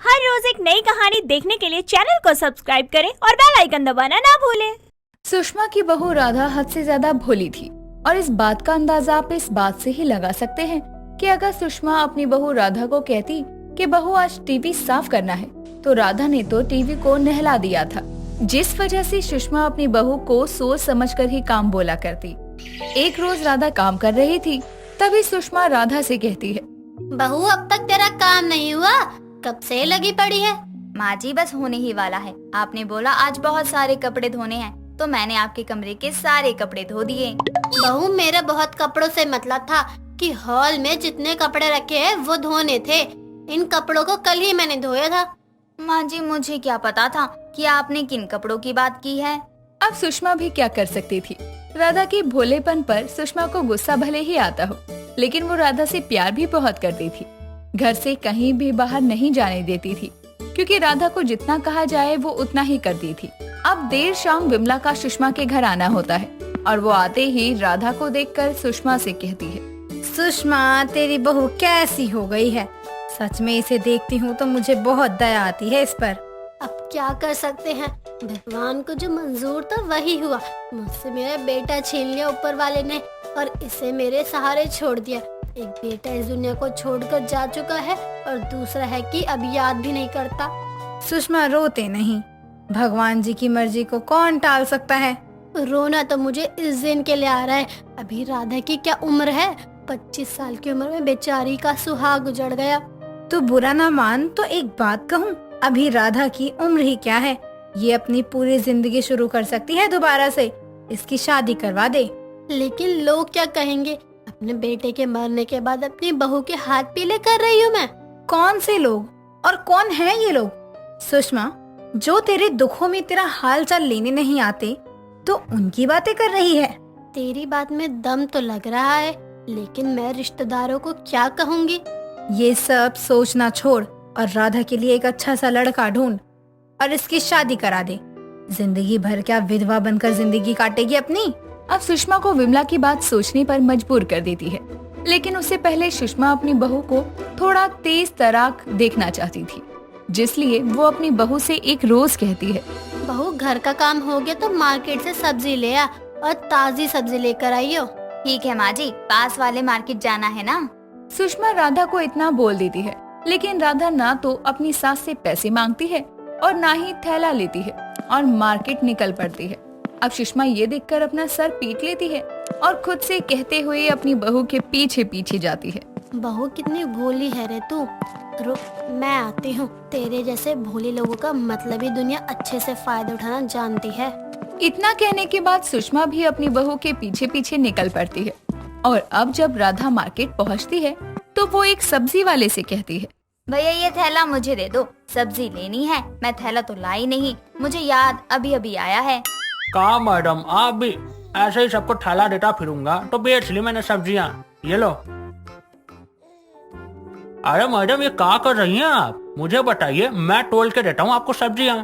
हर रोज एक नई कहानी देखने के लिए चैनल को सब्सक्राइब करें और बेल आइकन दबाना ना भूलें। सुषमा की बहू राधा हद से ज्यादा भोली थी और इस बात का अंदाजा आप इस बात से ही लगा सकते हैं कि अगर सुषमा अपनी बहू राधा को कहती कि बहू आज टीवी साफ करना है, तो राधा ने तो टीवी को नहला दिया था, जिस वजह से सुषमा अपनी बहू को सोच समझकर ही काम बोला करती। एक रोज राधा काम कर रही थी, तभी सुषमा राधा से कहती है, बहू अब तक तेरा काम नहीं हुआ, कब से लगी पड़ी है। माँ जी बस होने ही वाला है। आपने बोला आज बहुत सारे कपड़े धोने हैं, तो मैंने आपके कमरे के सारे कपड़े धो दिए। बहू मेरा बहुत कपड़ों से मतलब था कि हॉल में जितने कपड़े रखे हैं वो धोने थे। इन कपड़ों को कल ही मैंने धोया था। माँ जी मुझे क्या पता था कि आपने किन कपड़ों की बात की है। अब सुषमा भी क्या कर सकती थी। राधा के भोलेपन पर सुषमा को गुस्सा भले ही आता हो, लेकिन वो राधा से प्यार भी बहुत करती थी। घर से कहीं भी बाहर नहीं जाने देती थी, क्योंकि राधा को जितना कहा जाए वो उतना ही करती थी। अब देर शाम विमला का सुषमा के घर आना होता है और वो आते ही राधा को देखकर सुषमा से कहती है, सुषमा तेरी बहू कैसी हो गई है। सच में इसे देखती हूँ तो मुझे बहुत दया आती है इस पर। अब क्या कर सकते हैं, भगवान को जो मंजूर था वही हुआ। मुझसे मेरा बेटा छीन लिया ऊपर वाले ने और इसे मेरे सहारे छोड़ दिया। एक बेटा इस दुनिया को छोड़कर जा चुका है और दूसरा है कि अब याद भी नहीं करता। सुषमा रोते नहीं, भगवान जी की मर्जी को कौन टाल सकता है। रोना तो मुझे इस दिन के लिए आ रहा है। अभी राधा की क्या उम्र है, 25 साल की उम्र में बेचारी का सुहाग उजड़ गया। तू बुरा ना मान तो एक बात कहूँ, अभी राधा की उम्र ही क्या है, ये अपनी पूरी जिंदगी शुरू कर सकती है दोबारा से। इसकी शादी करवा दे। लेकिन लोग क्या कहेंगे, अपने बेटे के मरने के बाद अपनी बहू के हाथ पीले कर रही हूँ मैं। कौन से लोग और कौन है ये लोग? सुषमा, जो तेरे दुखों में तेरा हाल चाल लेने नहीं आते तो उनकी बातें कर रही है। तेरी बात में दम तो लग रहा है, लेकिन मैं रिश्तेदारों को क्या कहूँगी। ये सब सोचना छोड़ और राधा के लिए एक अच्छा सा लड़का ढूंढ और इसकी शादी करा दे। जिंदगी भर क्या विधवा बनकर जिंदगी काटेगी अपनी। अब सुषमा को विमला की बात सोचने पर मजबूर कर देती है, लेकिन उससे पहले सुषमा अपनी बहू को थोड़ा तेज तराक देखना चाहती थी, जिसलिए वो अपनी बहू से एक रोज कहती है, बहू घर का काम हो गया तो मार्केट से सब्जी ले आ और ताजी सब्जी लेकर आइयो। ठीक है माँ जी, पास वाले मार्केट जाना है ना। सुषमा राधा को इतना बोल देती है, लेकिन राधा ना तो अपनी सास से पैसे मांगती है और ना ही थैला लेती है और मार्केट निकल पड़ती है। अब सुषमा ये देखकर अपना सर पीट लेती है और खुद से कहते हुए अपनी बहू के पीछे पीछे जाती है, बहू कितनी भोली है रे तू। रुक, मैं आती हूँ। तेरे जैसे भोले लोगों का मतलब ही दुनिया अच्छे से फायदा उठाना जानती है। इतना कहने के बाद सुषमा भी अपनी बहू के पीछे पीछे निकल पड़ती है। और अब जब राधा मार्केट पहुँचती है तो वो एक सब्जी वाले से कहती है, भैया ये थैला मुझे दे दो, सब्जी लेनी है। मैं थैला तो लाई नहीं, मुझे याद अभी अभी आया है। कहा मैडम, आप भी ऐसे ही सबको थैला देता फिरूंगा तो बेच ली मैंने सब्जियां, ये लो। अरे मैडम ये क्या कर रही हैं आप, मुझे बताइए, मैं तोल के देता हूँ आपको सब्जियां।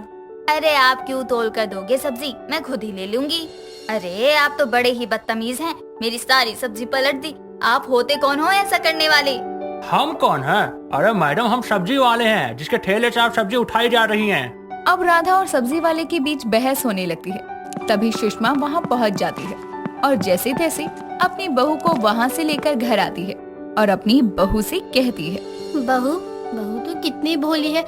अरे आप क्यों तोल कर दोगे सब्जी, मैं खुद ही ले लूंगी। अरे आप तो बड़े ही बदतमीज हैं, मेरी सारी सब्जी पलट दी। आप होते कौन हो ऐसा करने वाले? हम कौन हैं? अरे मैडम हम सब्जी वाले हैं, जिसके ठेले से आप सब्जी उठाई जा रही हैं। अब राधा और सब्जी वाले के बीच बहस होने लगती है। तभी सुषमा वहाँ पहुँच जाती है और जैसे तैसे अपनी बहू को वहाँ से लेकर घर आती है और अपनी बहू से कहती है, बहू बहू तू कितनी भोली है।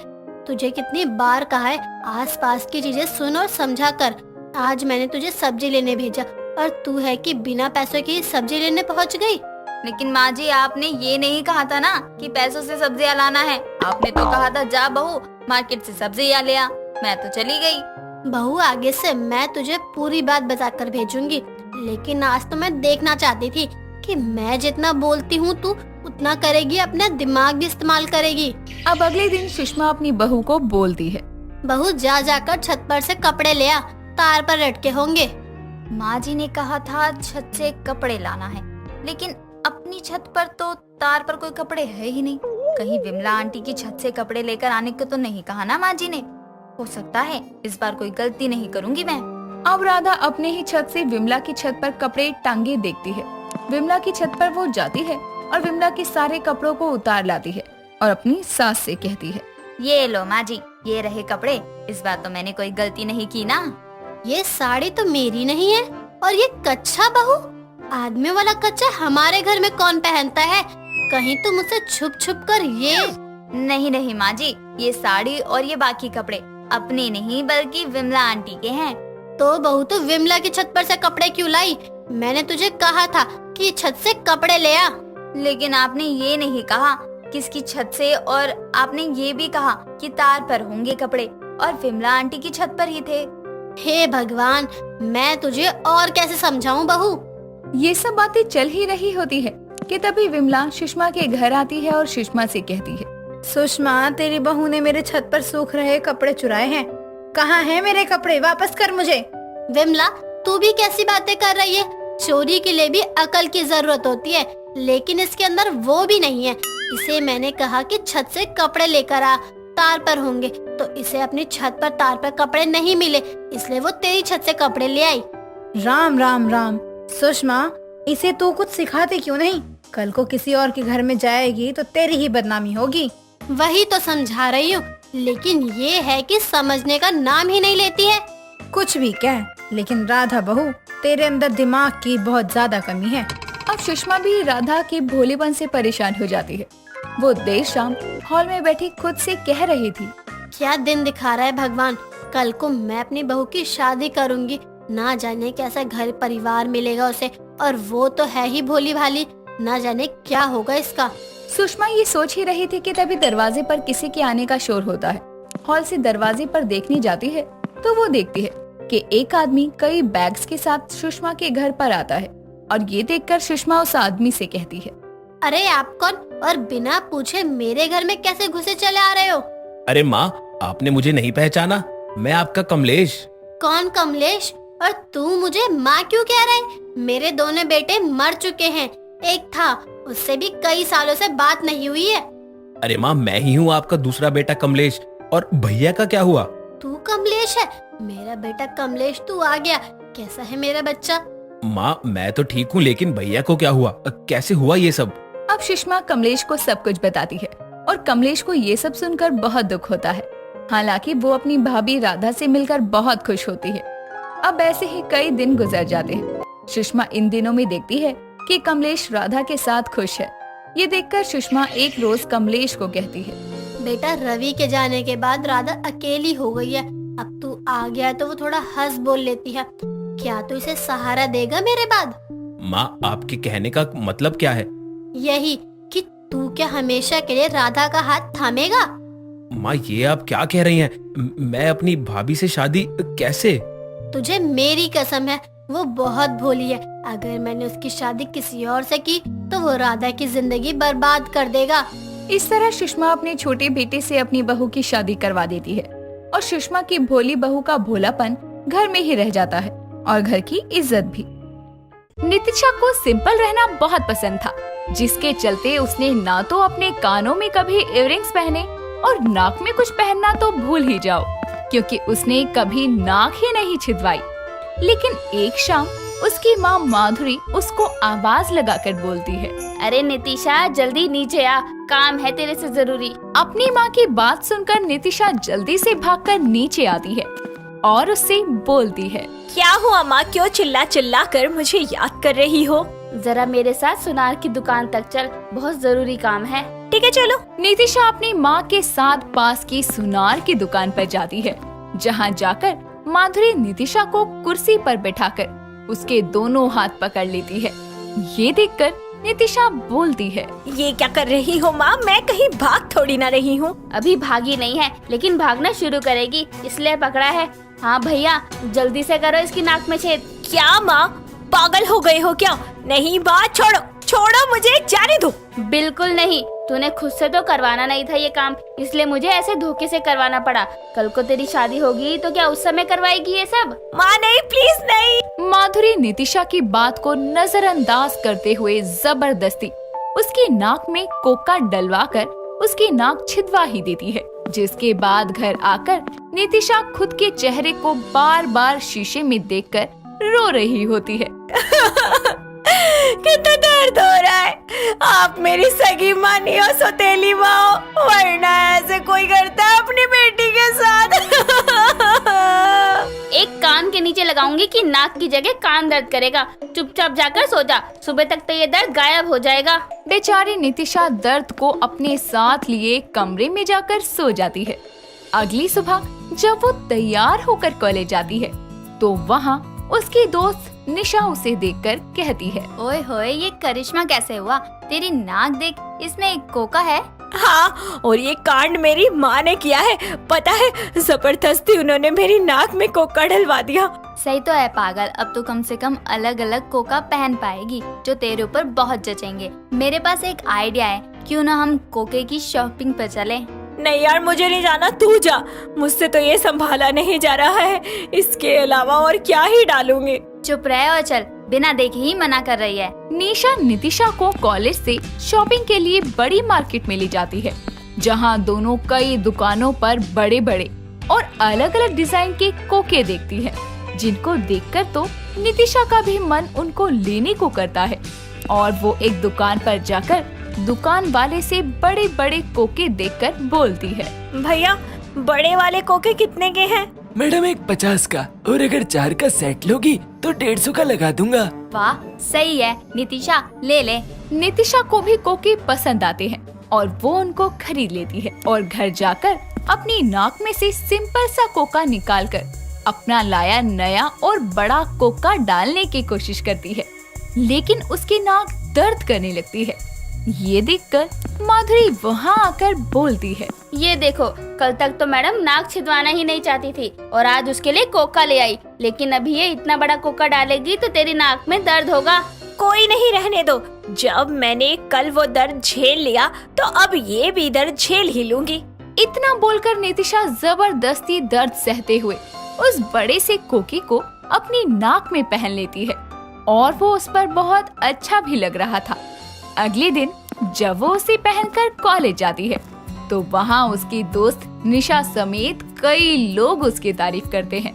तुझे कितनी बार कहा है आसपास की चीजें सुन और समझा कर। आज मैंने तुझे सब्जी लेने भेजा और तू है कि बिना पैसों की सब्जी लेने पहुँच गई। लेकिन माँ जी आपने ये नहीं कहा था ना कि पैसों से सब्जियाँ लाना है। आपने तो कहा था जा बहू मार्केट से सब्जियाँ ले आ। मैं तो चली गई। बहू आगे से मैं तुझे पूरी बात बताकर भेजूंगी, लेकिन आज तो मैं देखना चाहती थी कि मैं जितना बोलती हूँ तू उतना करेगी, अपना दिमाग भी इस्तेमाल करेगी। अब अगले दिन सुषमा अपनी बहू को बोलती है, बहू जा जाकर छत पर से कपड़े ले आ, तार पर लटके होंगे। माँ जी ने कहा था छत से कपड़े लाना है, लेकिन अपनी छत पर तो तार पर कोई कपड़े है ही नहीं। कहीं विमला आंटी की छत से कपड़े लेकर आने को तो नहीं कहा ना माँ जी ने। हो सकता है इस बार कोई गलती नहीं करूँगी मैं। अब राधा अपने ही छत से विमला की छत पर कपड़े टांगे देखती है। विमला की छत पर वो जाती है और विमला के सारे कपड़ों को उतार लाती है और अपनी सास से कहती है, ये लो माँ जी, ये रहे कपड़े। इस बार तो मैंने कोई गलती नहीं की ना। ये साड़ी तो मेरी नहीं है, और ये कच्चा बहू, आदमी वाला कच्चा हमारे घर में कौन पहनता है? कहीं तुम मुझसे छुप छुप कर ये। नहीं नहीं माँ जी, ये साड़ी और ये बाकी कपड़े अपने नहीं बल्कि विमला आंटी के हैं। तो बहू तो विमला की छत पर से कपड़े क्यों लाई? मैंने तुझे कहा था कि छत से कपड़े ले आ। लेकिन आपने ये नहीं कहा किसकी छत से, और आपने ये भी कहा कि तार पर होंगे कपड़े, और विमला आंटी की छत पर ही थे। हे भगवान, मैं तुझे और कैसे समझाऊं बहू? ये सब बातें चल ही रही होती है कि तभी विमला सुषमा के घर आती है और सुषमा से कहती है, सुषमा, तेरी बहू ने मेरे छत पर सूख रहे कपड़े चुराए हैं। कहाँ हैं मेरे कपड़े? वापस कर मुझे। विमला, तू भी कैसी बातें कर रही है? चोरी के लिए भी अकल की जरूरत होती है, लेकिन इसके अंदर वो भी नहीं है। इसे मैंने कहा कि छत से कपड़े लेकर आ, तार पर होंगे, तो इसे अपनी छत पर तार पर कपड़े नहीं मिले, इसलिए वो तेरी छत से कपड़े ले आई। राम राम राम। सुषमा, इसे तू कुछ सिखाती क्यों नहीं? कल को किसी और के घर में जाएगी तो तेरी ही बदनामी होगी। वही तो समझा रही हूँ, लेकिन ये है कि समझने का नाम ही नहीं लेती है। कुछ भी कह, लेकिन राधा बहू, तेरे अंदर दिमाग की बहुत ज्यादा कमी है। अब सुषमा भी राधा के भोलेपन से परेशान हो जाती है। वो देर शाम हॉल में बैठी खुद से कह रही थी, क्या दिन दिखा रहा है भगवान, कल को मैं अपनी बहू की शादी करूंगी, ना जाने कैसा घर परिवार मिलेगा उसे, और वो तो है ही भोली भाली, ना जाने क्या होगा इसका। सुषमा ये सोच ही रही थी कि तभी दरवाजे पर किसी के आने का शोर होता है। हॉल से दरवाजे पर देखने जाती है तो वो देखती है कि एक आदमी कई बैग्स के साथ सुषमा के घर पर आता है, और ये देखकर सुषमा उस आदमी से कहती है, अरे आप कौन, और बिना पूछे मेरे घर में कैसे घुसे चले आ रहे हो? अरे माँ, आपने मुझे नहीं पहचाना? मैं आपका कमलेश। कौन कमलेश? और तू मुझे माँ क्यों कह रहा है? मेरे दोनों बेटे मर चुके हैं, एक था, उससे भी कई सालों से बात नहीं हुई है। अरे माँ, मैं ही हूँ आपका दूसरा बेटा कमलेश। और भैया का क्या हुआ? तू कमलेश है? मेरा बेटा कमलेश तू आ गया। कैसा है मेरा बच्चा? माँ, मैं तो ठीक हूँ, लेकिन भैया को क्या हुआ? कैसे हुआ ये सब? अब सुषमा कमलेश को सब कुछ बताती है, और कमलेश को ये सब सुनकर बहुत दुख होता है। हालांकि वो अपनी भाभी राधा से मिलकर बहुत खुश होती है। अब ऐसे ही कई दिन गुजर जाते हैं। सुषमा इन दिनों में देखती है कि कमलेश राधा के साथ खुश है। ये देखकर सुषमा एक रोज कमलेश को कहती है, बेटा, रवि के जाने के बाद राधा अकेली हो गई है। अब तू आ गया है तो वो थोड़ा हंस बोल लेती है। क्या तू इसे सहारा देगा मेरे बाद? माँ, आपके कहने का मतलब क्या है? यही कि तू क्या हमेशा के लिए राधा का हाथ थामेगा? माँ, ये आप क्या कह रही हैं? मैं अपनी भाभी से शादी कैसे? तुझे मेरी कसम है, वो बहुत भोली है। अगर मैंने उसकी शादी किसी और से की तो वो राधा की जिंदगी बर्बाद कर देगा। इस तरह सुषमा अपने छोटे बेटे से अपनी बहू की शादी करवा देती है, और सुषमा की भोली बहू का भोलापन घर में ही रह जाता है, और घर की इज्जत भी। नितिशा को सिंपल रहना बहुत पसंद था, जिसके चलते उसने ना तो अपने कानों में कभी इयररिंग्स पहने, और नाक में कुछ पहनना तो भूल ही जाओ, क्योंकि उसने कभी नाक ही नहीं छिदवाई। लेकिन एक शाम उसकी माँ माधुरी उसको आवाज लगाकर बोलती है, अरे नितिशा, जल्दी नीचे आ, काम है तेरे से जरूरी। अपनी माँ की बात सुनकर नितिशा जल्दी से भागकर नीचे आती है और उससे बोलती है, क्या हुआ माँ, क्यों चिल्ला चिल्ला कर मुझे याद कर रही हो? जरा मेरे साथ सुनार की दुकान तक चल, बहुत जरूरी काम है। ठीक है, चलो। नितिशा अपनी माँ के साथ पास की सुनार की दुकान पर जाती है, जहाँ जाकर माधुरी नितिशा को कुर्सी पर बैठाकर उसके दोनों हाथ पकड़ लेती है। ये देखकर नितिशा बोलती है, ये क्या कर रही हो माँ, मैं कहीं भाग थोड़ी ना रही हूँ। अभी भागी नहीं है, लेकिन भागना शुरू करेगी, इसलिए पकड़ा है। हाँ भैया, जल्दी से करो इसकी नाक में छेद। क्या माँ, पागल हो गए हो क्या? नहीं बात छोड़ो, छोड़ो मुझे, जाने दो। बिल्कुल नहीं, तूने खुद से तो करवाना नहीं था ये काम, इसलिए मुझे ऐसे धोखे से करवाना पड़ा। कल को तेरी शादी होगी तो क्या उस समय करवाएगी ये सब? माँ नहीं, प्लीज नहीं। माधुरी नितिशा की बात को नजरअंदाज करते हुए जबरदस्ती उसकी नाक में कोका डलवाकर उसकी नाक छिदवा ही देती है, जिसके बाद घर आकर नितिशा खुद के चेहरे को बार बार शीशे में देखकर रो रही होती है। कितना दर्द हो रहा है। आप मेरी सगी माँ नहीं हो, सौतेली माँ हो, वरना ऐसे कोई करता बताऊंगी कि नाक की जगह कान दर्द करेगा। चुपचाप जाकर सो जा, सुबह तक तो ये दर्द गायब हो जाएगा। बेचारी नितिशा दर्द को अपने साथ लिए कमरे में जाकर सो जाती है। अगली सुबह जब वो तैयार होकर कॉलेज जाती है तो वहाँ उसकी दोस्त निशा उसे देखकर कहती है, ओए होए, ये करिश्मा कैसे हुआ? तेरी नाक देख, इसमें एक कोका है। हाँ, और ये कांड मेरी माँ ने किया है। पता है, जबरदस्ती उन्होंने मेरी नाक में कोका डलवा दिया। सही तो है पागल, अब तो कम से कम अलग अलग कोका पहन पाएगी जो तेरे ऊपर बहुत जचेंगे। मेरे पास एक आइडिया है, क्यों ना हम कोके की शॉपिंग पर चले? नहीं यार, मुझे नहीं जाना, तू जा। मुझसे तो ये संभाला नहीं जा रहा है, इसके अलावा और क्या ही डालूंगी। चुप रहे और चल, बिना देखे ही मना कर रही है। निशा नितिशा को कॉलेज से शॉपिंग के लिए बड़ी मार्केट में ले जाती है, जहां दोनों कई दुकानों पर बड़े बड़े और अलग अलग डिजाइन के कोके देखती है, जिनको देखकर तो नितिशा का भी मन उनको लेने को करता है। और वो एक दुकान पर जाकर दुकान वाले से बड़े बड़े कोके देखकर बोलती है, भैया, बड़े वाले कोके कितने के हैं? मैडम, एक 50 का, और अगर 4 का सेट लोगी तो 150 का लगा दूंगा। वाह, सही है नितिशा, ले ले। नितिशा को भी कोके पसंद आते हैं और वो उनको खरीद लेती है और घर जाकर अपनी नाक में से सिंपल सा कोका निकालकर अपना लाया नया और बड़ा कोका डालने की कोशिश करती है, लेकिन उसकी नाक दर्द करने लगती है। ये देखकर माधुरी वहाँ आकर बोलती है, ये देखो, कल तक तो मैडम नाक छिदवाना ही नहीं चाहती थी और आज उसके लिए कोका ले आई, लेकिन अभी ये इतना बड़ा कोका डालेगी तो तेरी नाक में दर्द होगा। कोई नहीं, रहने दो। जब मैंने कल वो दर्द झेल लिया तो अब ये भी दर्द झेल ही लूंगी। इतना बोलकर नितिशा जबरदस्ती दर्द सहते हुए उस बड़े से कोके को अपनी नाक में पहन लेती है और वो उस पर बहुत अच्छा भी लग रहा था। अगले दिन जब वो उसे पहनकर कॉलेज जाती है तो वहाँ उसकी दोस्त निशा समेत कई लोग उसकी तारीफ करते हैं।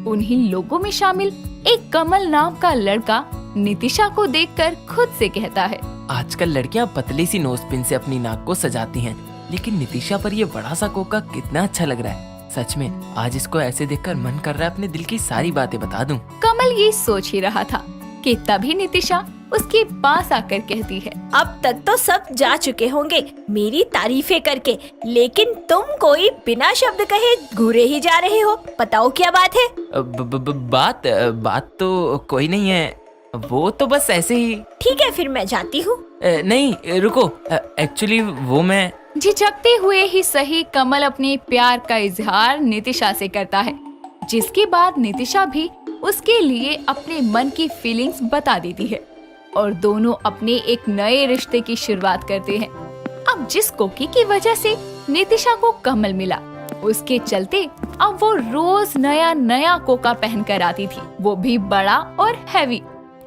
उन्हीं लोगों में शामिल एक कमल नाम का लड़का नितिशा को देखकर खुद से कहता है, आजकल लड़कियां पतली सी नोजपिन से अपनी नाक को सजाती हैं, लेकिन नितिशा पर ये बड़ा सा कोका कितना अच्छा लग रहा है। सच में आज इसको ऐसे देखकर मन कर रहा है अपने दिल की सारी बातें बता दूं। कमल ये सोच ही रहा था कि तभी नितिशा उसके पास आकर कहती है, अब तक तो सब जा चुके होंगे मेरी तारीफें करके, लेकिन तुम कोई बिना शब्द कहे घूरे ही जा रहे हो। बताओ क्या बात है? बात तो कोई नहीं है, वो तो बस ऐसे ही। ठीक है, फिर मैं जाती हूँ। नहीं रुको, एक्चुअली वो मैं झिझकते हुए ही सही कमल अपने प्यार का इजहार नितिशा से करता है, जिसके बाद नितिशा भी उसके लिए अपने मन की फीलिंग्स बता देती है और दोनों अपने एक नए रिश्ते की शुरुआत करते हैं। अब जिस कोकी की वजह से नितिशा को कमल मिला, उसके चलते अब वो रोज नया नया कोका पहनकर आती थी, वो भी बड़ा और हैवी,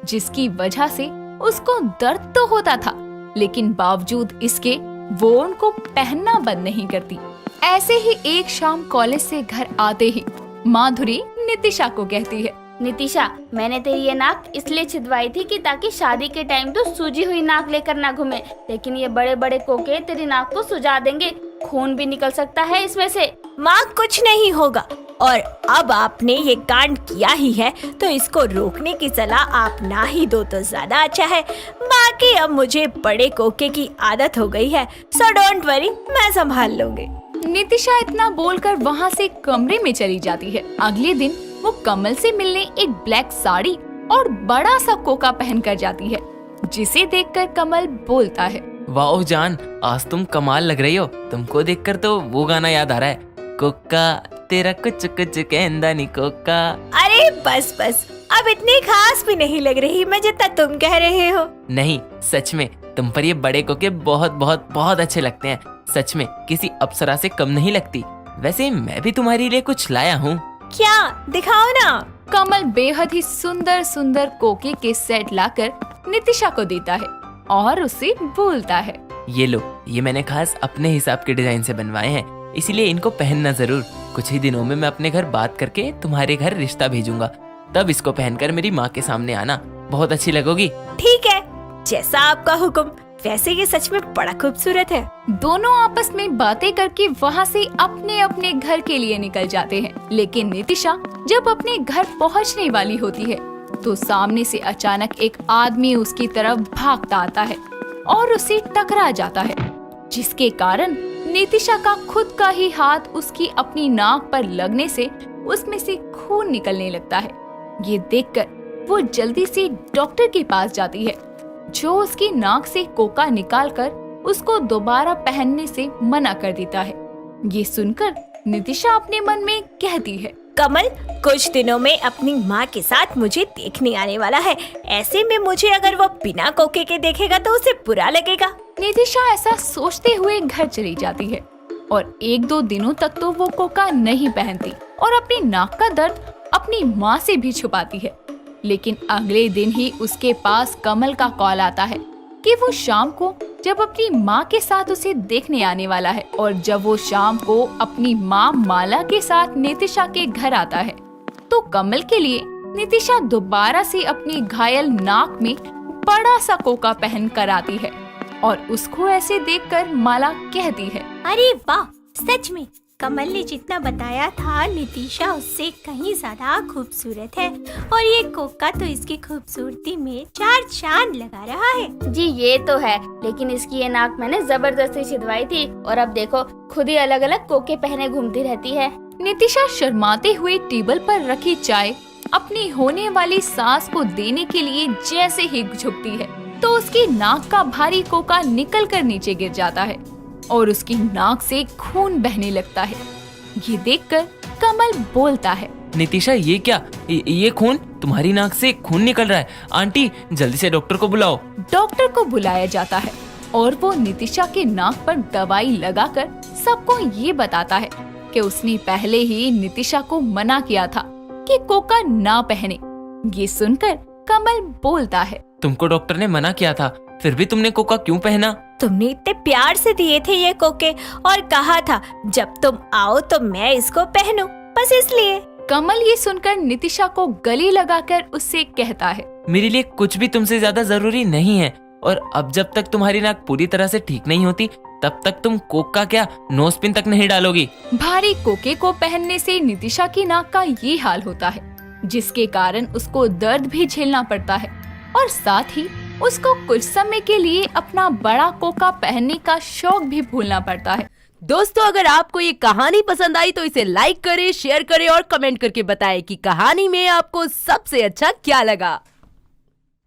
जिसकी वजह से उसको दर्द तो होता था, लेकिन बावजूद इसके वो उनको पहनना बंद नहीं करती। ऐसे ही एक शाम कॉलेज से घर आते ही माधुरी नितिशा को कहती है, नितिशा, मैंने तेरी ये नाक इसलिए छिदवाई थी कि ताकि शादी के टाइम तो सूजी हुई नाक लेकर ना घूमे, लेकिन ये बड़े बड़े कोके तेरी नाक को सुजा देंगे, खून भी निकल सकता है इसमें से। माँ, कुछ नहीं होगा, और अब आपने ये कांड किया ही है तो इसको रोकने की सलाह आप ना ही दो तो ज्यादा अच्छा है। बाकी अब मुझे बड़े कोके की आदत हो गई है, सो डोंट वरी, मैं संभाल लूंगी। नितिशा इतना बोलकर वहाँ से कमरे में चली जाती है। अगले दिन वो कमल से मिलने एक ब्लैक साड़ी और बड़ा सा कोका पहन कर जाती है, जिसे देखकर कमल बोलता है, वाओ जान, आज तुम कमाल लग रही हो। तुमको देखकर तो वो गाना याद आ रहा है, कोका तेरा कुछ कुछ कहंदा नी कोका। अरे बस बस, अब इतनी खास भी नहीं लग रही मैं जितना तुम कह रहे हो। नहीं, सच में तुम पर ये बड़े कोके बहुत बहुत बहुत अच्छे लगते हैं। सच में किसी अप्सरा से कम नहीं लगती। वैसे मैं भी तुम्हारे लिए कुछ लाया हूँ। क्या? दिखाओ ना। कमल बेहद ही सुंदर सुंदर कोके के सेट लाकर नितिशा को देता है और उसे बोलता है, ये लो, ये मैंने खास अपने हिसाब के डिजाइन से बनवाए हैं, इसीलिए इनको पहनना जरूर। कुछ ही दिनों में मैं अपने घर बात करके तुम्हारे घर रिश्ता भेजूंगा, तब इसको पहनकर मेरी माँ के सामने आना, बहुत अच्छी लगोगी। ठीक है, जैसा आपका हुक्म। वैसे ये सच में बड़ा खूबसूरत है। दोनों आपस में बातें करके वहाँ से अपने अपने घर के लिए निकल जाते हैं। लेकिन नितिशा जब अपने घर पहुँचने वाली होती है तो सामने से अचानक एक आदमी उसकी तरफ भागता आता है और उसे टकरा जाता है, जिसके कारण नितिशा का खुद का ही हाथ उसकी अपनी नाक पर लगने से उसमें से खून निकलने लगता है। ये देखकर वो जल्दी से डॉक्टर के पास जाती है, जो उसकी नाक से कोका निकालकर उसको दोबारा पहनने से मना कर देता है। ये सुनकर नितिशा अपने मन में कहती है, कमल कुछ दिनों में अपनी माँ के साथ मुझे देखने आने वाला है। ऐसे में मुझे अगर वो बिना कोके के देखेगा तो उसे बुरा लगेगा। नितिशा ऐसा सोचते हुए घर चली जाती है और 1-2 दिनों तक तो वो कोका नहीं पहनती और अपनी नाक का दर्द अपनी माँ से भी छुपाती है। लेकिन अगले दिन ही उसके पास कमल का कॉल आता है कि वो शाम को जब अपनी माँ के साथ उसे देखने आने वाला है। और जब वो शाम को अपनी माँ माला के साथ नितिशा के घर आता है तो कमल के लिए नितिशा दोबारा से अपनी घायल नाक में बड़ा सा कोका पहन कर आती है और उसको ऐसे देखकर माला कहती है, अरे वाह, सच में कमल ने जितना बताया था नितिशा उससे कहीं ज्यादा खूबसूरत है और ये कोका तो इसकी खूबसूरती में 4 चांद लगा रहा है। जी ये तो है, लेकिन इसकी ये नाक मैंने जबरदस्ती छिदवाई थी और अब देखो खुद ही अलग अलग कोके पहने घूमती रहती है। नितिशा शर्माते हुए टेबल पर रखी चाय अपनी होने वाली सास को देने के लिए जैसे ही झुकती है तो उसकी नाक का भारी कोका निकल कर नीचे गिर जाता है और उसकी नाक से खून बहने लगता है। ये देखकर कमल बोलता है, नितिशा ये क्या, ये खून, तुम्हारी नाक से खून निकल रहा है। आंटी जल्दी से डॉक्टर को बुलाओ। डॉक्टर को बुलाया जाता है और वो नितिशा के नाक पर दवाई लगाकर सबको ये बताता है कि उसने पहले ही नितिशा को मना किया था कि कोका ना पहने। ये सुनकर कमल बोलता है, तुमको डॉक्टर ने मना किया था, फिर भी तुमने कोका क्यों पहना? तुमने इतने प्यार से दिए थे ये कोके और कहा था जब तुम आओ तो मैं इसको पहनूं, बस इसलिए। कमल ये सुनकर नितिशा को गले लगाकर उससे कहता है, मेरे लिए कुछ भी तुमसे ज्यादा जरूरी नहीं है और अब जब तक तुम्हारी नाक पूरी तरह से ठीक नहीं होती तब तक तुम कोक का क्या नोज पिन तक नहीं डालोगी। भारी कोके को पहनने से नितिशा की नाक का ये हाल होता है, जिसके कारण उसको दर्द भी झेलना पड़ता है और साथ ही उसको कुछ समय के लिए अपना बड़ा कोका पहनने का शौक भी भूलना पड़ता है। दोस्तों, अगर आपको ये कहानी पसंद आई तो इसे लाइक करें, शेयर करें और कमेंट करके बताएं कि कहानी में आपको सबसे अच्छा क्या लगा।